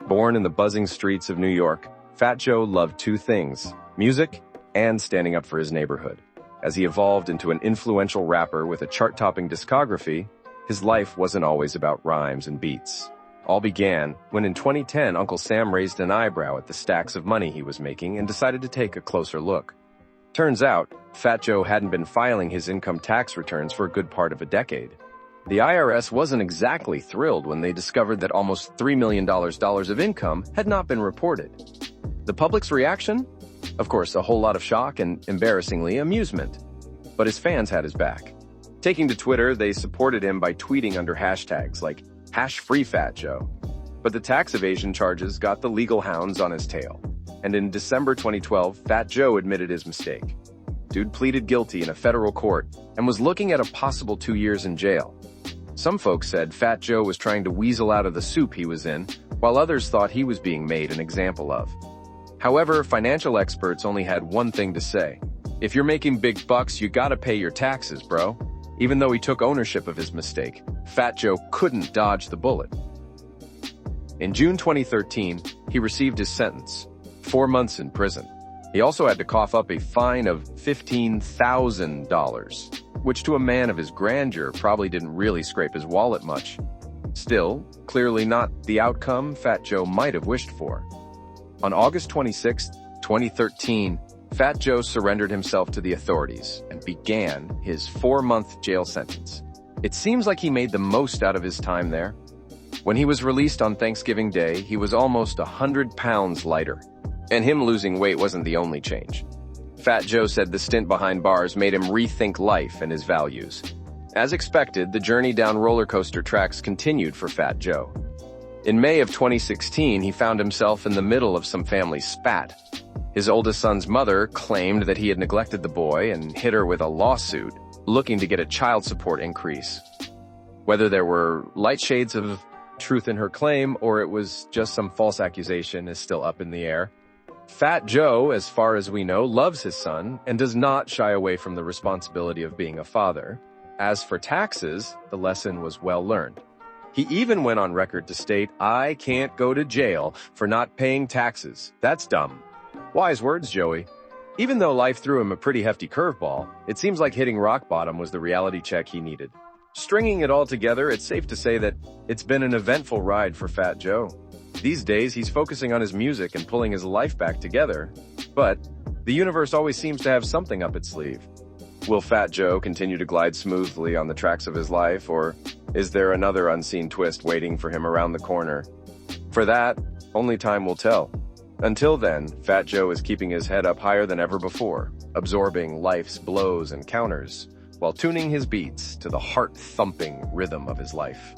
Born in the buzzing streets of New York, Fat Joe loved two things: music and standing up for his neighborhood. As he evolved into an influential rapper with a chart-topping discography, his life wasn't always about rhymes and beats. All began when in 2010 Uncle Sam raised an eyebrow at the stacks of money he was making and decided to take a closer look. Turns out, Fat Joe hadn't been filing his income tax returns for a good part of a decade. The IRS wasn't exactly thrilled when they discovered that almost $3 million of income had not been reported. The public's reaction? Of course, a whole lot of shock and, embarrassingly, amusement. But his fans had his back. Taking to Twitter, they supported him by tweeting under hashtags like #FreeFatJoe. But the tax evasion charges got the legal hounds on his tail. And in December 2012, Fat Joe admitted his mistake. Dude pleaded guilty in a federal court and was looking at a possible 2 years in jail. Some folks said Fat Joe was trying to weasel out of the soup he was in, while others thought he was being made an example of. However, financial experts only had one thing to say: if you're making big bucks, you gotta pay your taxes, bro. Even though he took ownership of his mistake, Fat Joe couldn't dodge the bullet. In June 2013, he received his sentence: 4 months in prison. He also had to cough up a fine of $15,000, which to a man of his grandeur probably didn't really scrape his wallet much. Still, clearly not the outcome Fat Joe might have wished for. On August 26, 2013, Fat Joe surrendered himself to the authorities and began his 4-month jail sentence. It seems like he made the most out of his time there. When he was released on Thanksgiving Day, he was almost 100 pounds lighter. And him losing weight wasn't the only change. Fat Joe said the stint behind bars made him rethink life and his values. As expected, the journey down roller coaster tracks continued for Fat Joe. In May of 2016, he found himself in the middle of some family spat. His oldest son's mother claimed that he had neglected the boy and hit her with a lawsuit, looking to get a child support increase. Whether there were light shades of truth in her claim or it was just some false accusation is still up in the air. Fat Joe, as far as we know, loves his son and does not shy away from the responsibility of being a father. As for taxes, the lesson was well learned. He even went on record to state, "I can't go to jail for not paying taxes. That's dumb." Wise words, Joey. Even though life threw him a pretty hefty curveball, it seems like hitting rock bottom was the reality check he needed. Stringing it all together, it's safe to say that it's been an eventful ride for Fat Joe. These days, he's focusing on his music and pulling his life back together. But the universe always seems to have something up its sleeve. Will Fat Joe continue to glide smoothly on the tracks of his life, or is there another unseen twist waiting for him around the corner? For that, only time will tell. Until then, Fat Joe is keeping his head up higher than ever before, absorbing life's blows and counters, while tuning his beats to the heart-thumping rhythm of his life.